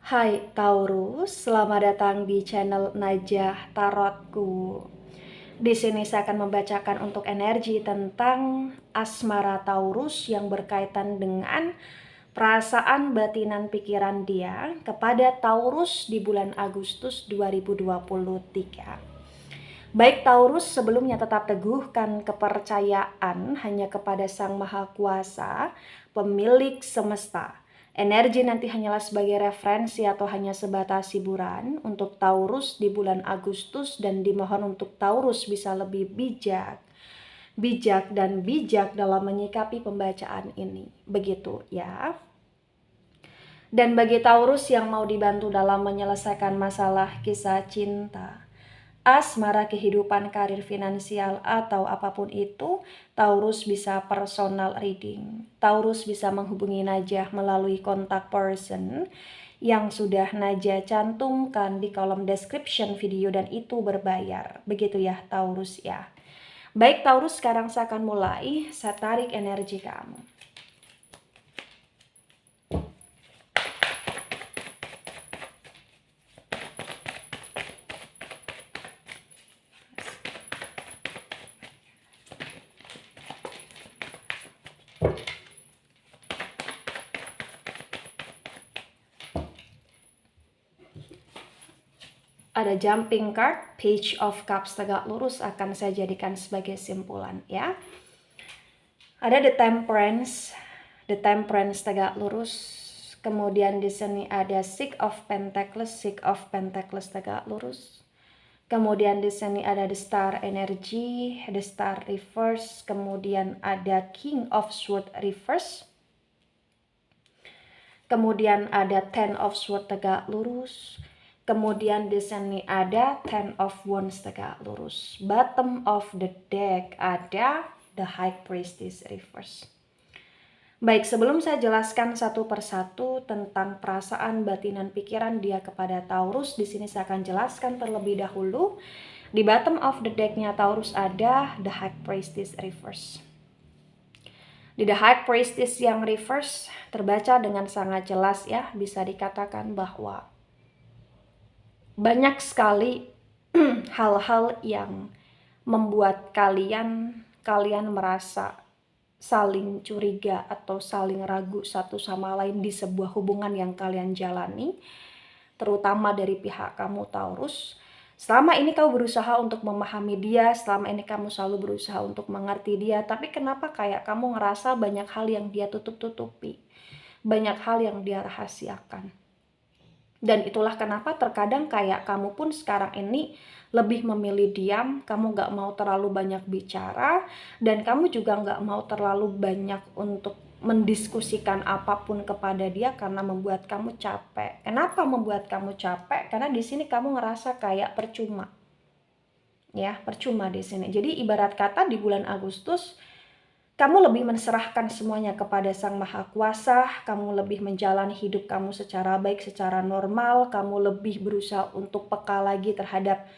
Hai Taurus, selamat datang di channel Najah Tarotku. Di sini saya akan membacakan untuk energi tentang asmara Taurus yang berkaitan dengan perasaan batinan pikiran dia kepada Taurus di bulan Agustus 2023. Baik Taurus, sebelumnya tetap teguhkan kepercayaan hanya kepada Sang Maha Kuasa, pemilik semesta. Energi nanti hanyalah sebagai referensi atau hanya sebatas hiburan untuk Taurus di bulan Agustus, dan dimohon untuk Taurus bisa lebih bijak dalam menyikapi pembacaan ini. Begitu ya. Dan bagi Taurus yang mau dibantu dalam menyelesaikan masalah kisah cinta, asmara, kehidupan, karir, finansial, atau apapun itu, Taurus bisa personal reading. Taurus bisa menghubungi Najah melalui kontak person yang sudah Najah cantumkan di kolom description video, dan itu berbayar. Begitu ya Taurus ya. Baik Taurus, sekarang saya akan mulai. Saya tarik energi kamu. Ada jumping card, Page of Cups tegak lurus, akan saya jadikan sebagai simpulan ya. Ada The Temperance tegak lurus. Kemudian di sini ada Six of Pentacles tegak lurus. Kemudian di sini ada The Star Energy, The Star reverse. Kemudian ada King of Swords reverse. Kemudian ada Ten of Swords tegak lurus. Kemudian di sini ada Ten of Wands tegak lurus. Bottom of the deck ada The High Priestess reverse. Baik, sebelum saya jelaskan satu persatu tentang perasaan batinan pikiran dia kepada Taurus, di sini saya akan jelaskan terlebih dahulu. Di bottom of the deck-nya Taurus ada The High Priestess reverse. Di The High Priestess yang reverse terbaca dengan sangat jelas ya, bisa dikatakan bahwa banyak sekali hal-hal yang membuat kalian merasa saling curiga atau saling ragu satu sama lain di sebuah hubungan yang kalian jalani, terutama dari pihak kamu Taurus. Selama ini kamu berusaha untuk memahami dia, selama ini kamu selalu berusaha untuk mengerti dia, tapi kenapa kayak kamu ngerasa banyak hal yang dia tutup-tutupi, banyak hal yang dia rahasiakan. Dan itulah kenapa terkadang kayak kamu pun sekarang ini lebih memilih diam, kamu gak mau terlalu banyak bicara, dan kamu juga gak mau terlalu banyak untuk mendiskusikan apapun kepada dia karena membuat kamu capek. Kenapa membuat kamu capek? Karena di sini kamu ngerasa kayak percuma. Ya, percuma di sini. Jadi ibarat kata di bulan Agustus kamu lebih menserahkan semuanya kepada Sang Maha Kuasa, kamu lebih menjalani hidup kamu secara baik, secara normal, kamu lebih berusaha untuk peka lagi terhadap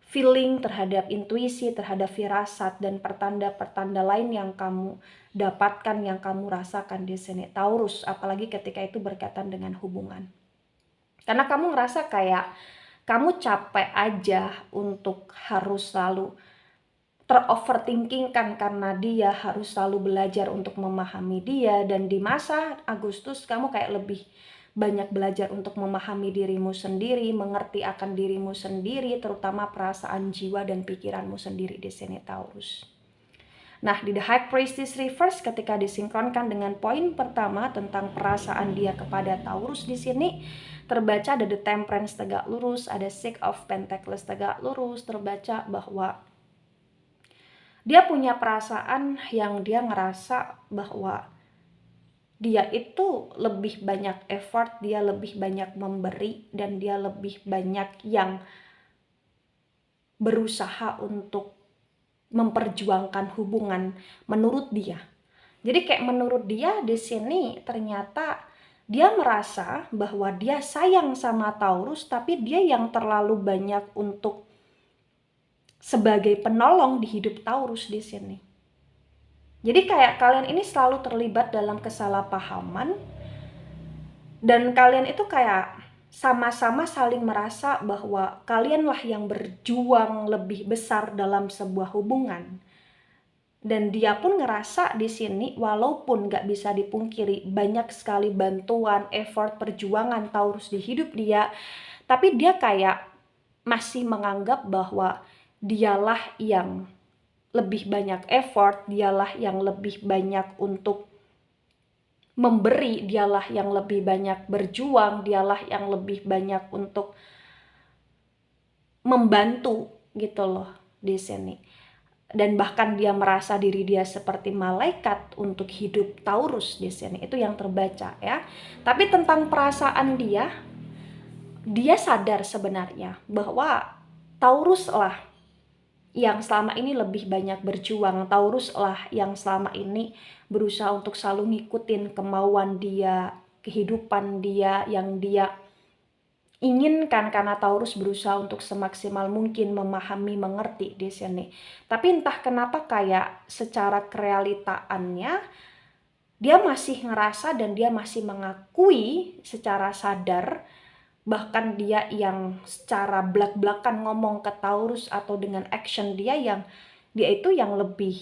feeling, terhadap intuisi, terhadap firasat, dan pertanda-pertanda lain yang kamu dapatkan, yang kamu rasakan di sini Taurus, apalagi ketika itu berkaitan dengan hubungan. Karena kamu ngerasa kayak kamu capek aja untuk harus selalu teroverthinking kan, karena dia harus selalu belajar untuk memahami dia. Dan di masa Agustus kamu kayak lebih banyak belajar untuk memahami dirimu sendiri, mengerti akan dirimu sendiri, terutama perasaan jiwa dan pikiranmu sendiri di sini Taurus. Nah, di The High Priestess reverse ketika disinkronkan dengan poin pertama tentang perasaan dia kepada Taurus, di sini terbaca ada The Temperance tegak lurus, ada Six of Pentacles tegak lurus, terbaca bahwa dia punya perasaan yang dia ngerasa bahwa dia itu lebih banyak effort, dia lebih banyak memberi, dan dia lebih banyak yang berusaha untuk memperjuangkan hubungan menurut dia. Jadi kayak menurut dia di sini ternyata dia merasa bahwa dia sayang sama Taurus, tapi dia yang terlalu banyak untuk sebagai penolong di hidup Taurus di sini. Jadi kayak kalian ini selalu terlibat dalam kesalahpahaman Dan kalian itu kayak sama-sama saling merasa bahwa kalianlah yang berjuang lebih besar dalam sebuah hubungan. Dan dia pun ngerasa di sini, walaupun gak bisa dipungkiri banyak sekali bantuan, effort, perjuangan Taurus di hidup dia, tapi dia kayak masih menganggap bahwa dialah yang lebih banyak effort, dialah yang lebih banyak untuk memberi, dialah yang lebih banyak berjuang, dialah yang lebih banyak untuk membantu gitu loh di sini. Dan bahkan dia merasa diri dia seperti malaikat untuk hidup Taurus di sini. Itu yang terbaca ya. Tapi tentang perasaan dia sadar sebenarnya bahwa Taurus lah yang selama ini lebih banyak berjuang. Taurus lah yang selama ini berusaha untuk selalu ngikutin kemauan dia, kehidupan dia yang dia inginkan, karena Taurus berusaha untuk semaksimal mungkin memahami, mengerti di sini. Tapi entah kenapa kayak secara kerealitaannya dia masih ngerasa dan dia masih mengakui secara sadar, bahkan dia yang secara belak-belakan ngomong ke Taurus atau dengan action dia itu yang lebih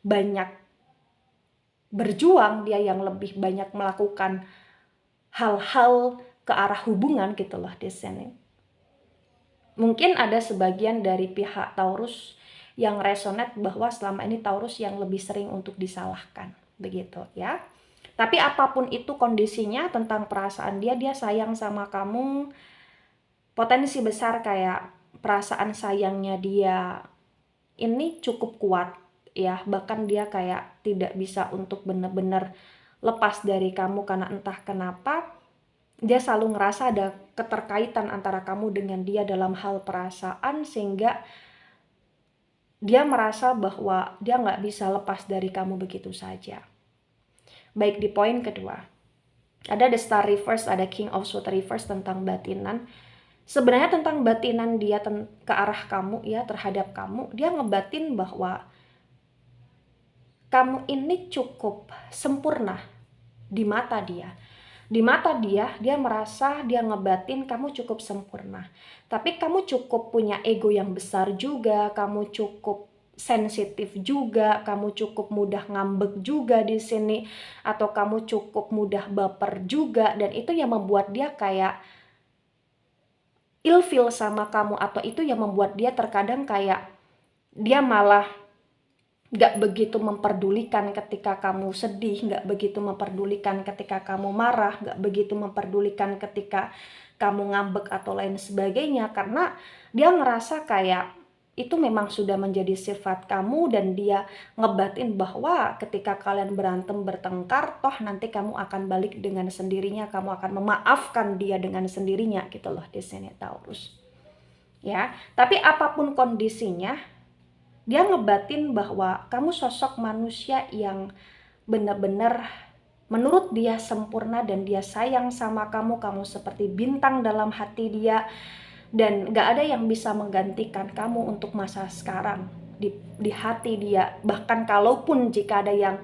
banyak berjuang, dia yang lebih banyak melakukan hal-hal ke arah hubungan gitu loh di sini. Mungkin ada sebagian dari pihak Taurus yang resonate bahwa selama ini Taurus yang lebih sering untuk disalahkan, begitu ya. Tapi apapun itu kondisinya, tentang perasaan dia sayang sama kamu, potensi besar kayak perasaan sayangnya dia ini cukup kuat ya, bahkan dia kayak tidak bisa untuk benar-benar lepas dari kamu karena entah kenapa dia selalu ngerasa ada keterkaitan antara kamu dengan dia dalam hal perasaan, sehingga dia merasa bahwa dia nggak bisa lepas dari kamu begitu saja. Baik, di poin kedua, ada The Star Reverse, ada King of Swords Reverse tentang batinan. Sebenarnya tentang batinan dia ke arah kamu ya, terhadap kamu, dia ngebatin bahwa kamu ini cukup sempurna di mata dia. Di mata dia merasa, dia ngebatin kamu cukup sempurna. Tapi kamu cukup punya ego yang besar juga, kamu cukup sensitif juga, kamu cukup mudah ngambek juga di sini, atau kamu cukup mudah baper juga, dan itu yang membuat dia kayak ilfeel sama kamu, atau itu yang membuat dia terkadang kayak dia malah gak begitu memperdulikan ketika kamu sedih, gak begitu memperdulikan ketika kamu marah, gak begitu memperdulikan ketika kamu ngambek atau lain sebagainya, karena dia ngerasa kayak itu memang sudah menjadi sifat kamu, dan dia ngebatin bahwa ketika kalian berantem bertengkar, toh nanti kamu akan balik dengan sendirinya, kamu akan memaafkan dia dengan sendirinya gitu loh di sini Taurus. Ya, tapi apapun kondisinya, dia ngebatin bahwa kamu sosok manusia yang benar-benar menurut dia sempurna, dan dia sayang sama kamu seperti bintang dalam hati dia, dan gak ada yang bisa menggantikan kamu untuk masa sekarang di hati dia. Bahkan kalaupun jika ada yang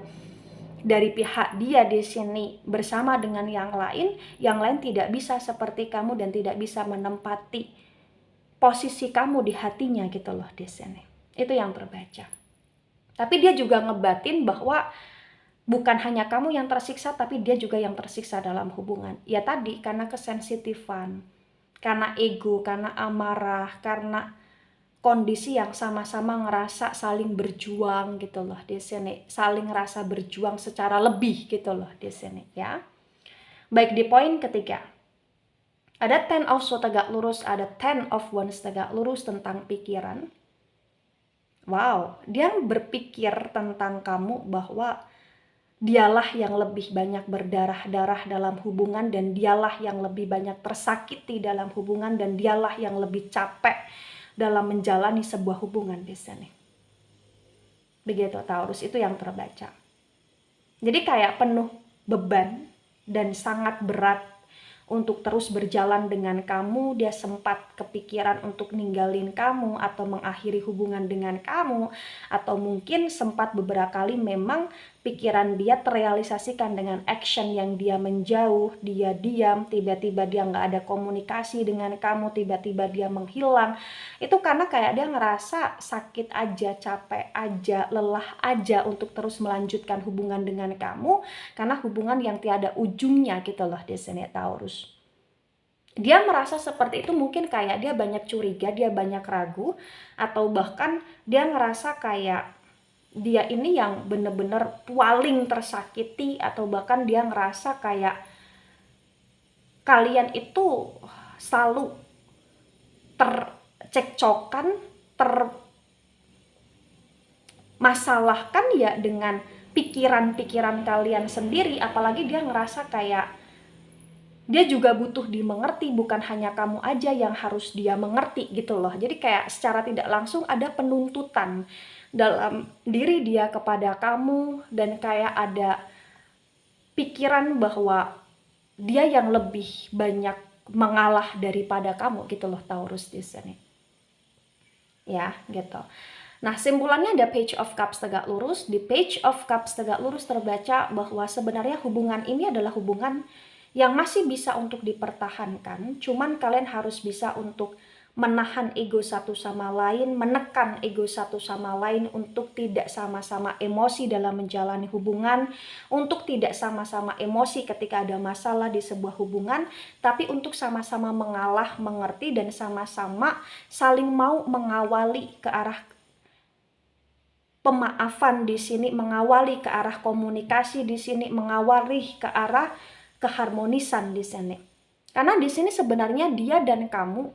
dari pihak dia di sini bersama dengan yang lain tidak bisa seperti kamu dan tidak bisa menempati posisi kamu di hatinya gitu loh di sini. Itu yang terbaca. Tapi dia juga ngebatin bahwa bukan hanya kamu yang tersiksa, tapi dia juga yang tersiksa dalam hubungan. Ya tadi, karena kesensitifan, karena ego, karena amarah, karena kondisi yang sama-sama ngerasa saling berjuang gitu loh di sini. Saling ngerasa berjuang secara lebih gitu loh di sini ya. Baik, di poin ketiga, ada Ten of Swords tegak lurus, ada Ten of Wands tegak lurus tentang pikiran. Wow, dia berpikir tentang kamu bahwa dialah yang lebih banyak berdarah-darah dalam hubungan, dan dialah yang lebih banyak tersakiti dalam hubungan, dan dialah yang lebih capek dalam menjalani sebuah hubungan di sini. Begitu Taurus, itu yang terbaca. Jadi kayak penuh beban dan sangat berat untuk terus berjalan dengan kamu. Dia sempat kepikiran untuk ninggalin kamu atau mengakhiri hubungan dengan kamu, atau mungkin sempat beberapa kali memang pikiran dia terrealisasikan dengan action yang dia menjauh, dia diam, tiba-tiba dia nggak ada komunikasi dengan kamu, tiba-tiba dia menghilang. Itu karena kayak dia ngerasa sakit aja, capek aja, lelah aja untuk terus melanjutkan hubungan dengan kamu, karena hubungan yang tiada ujungnya gitu loh di sini Taurus. Dia merasa seperti itu, mungkin kayak dia banyak curiga, dia banyak ragu, atau bahkan dia ngerasa kayak dia ini yang bener-bener paling tersakiti, atau bahkan dia ngerasa kayak kalian itu selalu tercekcokan, termasalahkan ya dengan pikiran-pikiran kalian sendiri. Apalagi dia ngerasa kayak dia juga butuh dimengerti, bukan hanya kamu aja yang harus dia mengerti gitu loh. Jadi kayak secara tidak langsung ada penuntutan dalam diri dia kepada kamu, dan kayak ada pikiran bahwa dia yang lebih banyak mengalah daripada kamu gitu loh Taurus di sini. Ya, gitu. Nah, simpulannya ada Page of Cups tegak lurus. Di Page of Cups tegak lurus terbaca bahwa sebenarnya hubungan ini adalah hubungan yang masih bisa untuk dipertahankan, cuman kalian harus bisa untuk menahan ego satu sama lain, menekan ego satu sama lain untuk tidak sama-sama emosi dalam menjalani hubungan, untuk tidak sama-sama emosi ketika ada masalah di sebuah hubungan, tapi untuk sama-sama mengalah, mengerti, dan sama-sama saling mau mengawali ke arah pemaafan di sini, mengawali ke arah komunikasi di sini, mengawali ke arah keharmonisan di sini. Karena di sini sebenarnya dia dan kamu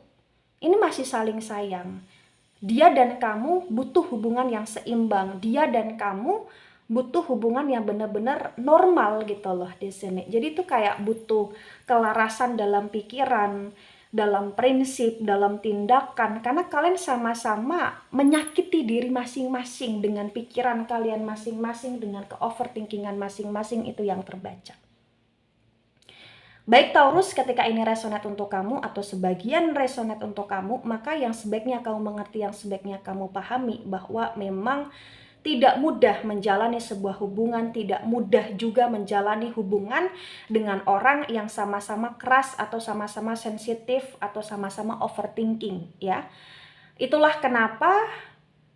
ini masih saling sayang. Dia dan kamu butuh hubungan yang seimbang. Dia dan kamu butuh hubungan yang benar-benar normal gitu loh di sini. Jadi itu kayak butuh kelarasan dalam pikiran, dalam prinsip, dalam tindakan. Karena kalian sama-sama menyakiti diri masing-masing dengan pikiran kalian masing-masing, dengan ke-overthinkingan masing-masing, itu yang terbaca. Baik Taurus, ketika ini resonate untuk kamu atau sebagian resonate untuk kamu, maka yang sebaiknya kamu mengerti, yang sebaiknya kamu pahami bahwa memang tidak mudah menjalani sebuah hubungan, tidak mudah juga menjalani hubungan dengan orang yang sama-sama keras atau sama-sama sensitif atau sama-sama overthinking ya. Itulah kenapa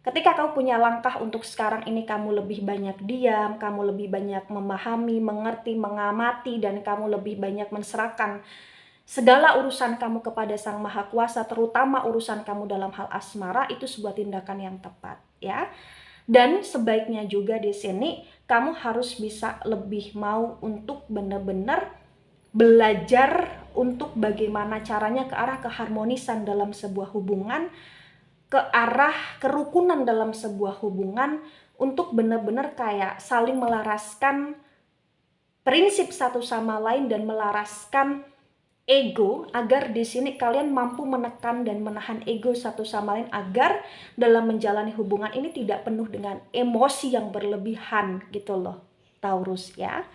ketika kamu punya langkah untuk sekarang ini kamu lebih banyak diam, kamu lebih banyak memahami, mengerti, mengamati, dan kamu lebih banyak menserahkan segala urusan kamu kepada Sang Maha Kuasa, terutama urusan kamu dalam hal asmara, itu sebuah tindakan yang tepat ya. Dan sebaiknya juga di sini kamu harus bisa lebih mau untuk benar-benar belajar untuk bagaimana caranya ke arah keharmonisan dalam sebuah hubungan, ke arah kerukunan dalam sebuah hubungan, untuk benar-benar kayak saling melaraskan prinsip satu sama lain dan melaraskan ego, agar di sini kalian mampu menekan dan menahan ego satu sama lain, agar dalam menjalani hubungan ini tidak penuh dengan emosi yang berlebihan gitu loh Taurus ya.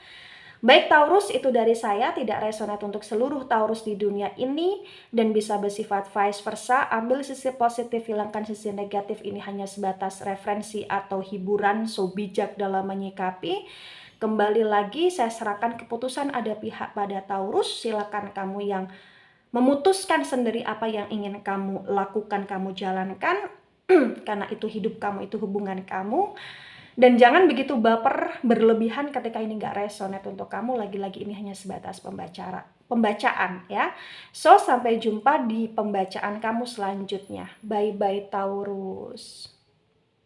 Baik Taurus, itu dari saya, tidak resonate untuk seluruh Taurus di dunia ini dan bisa bersifat vice versa. Ambil sisi positif, hilangkan sisi negatif, ini hanya sebatas referensi atau hiburan, so bijak dalam menyikapi. Kembali lagi saya serahkan keputusan ada pihak pada Taurus, silakan kamu yang memutuskan sendiri apa yang ingin kamu lakukan, kamu jalankan karena itu hidup kamu, itu hubungan kamu. Dan jangan begitu baper berlebihan ketika ini nggak resonate untuk kamu. Lagi-lagi ini hanya sebatas pembacaan ya. So sampai jumpa di pembacaan kamu selanjutnya. Bye bye Taurus.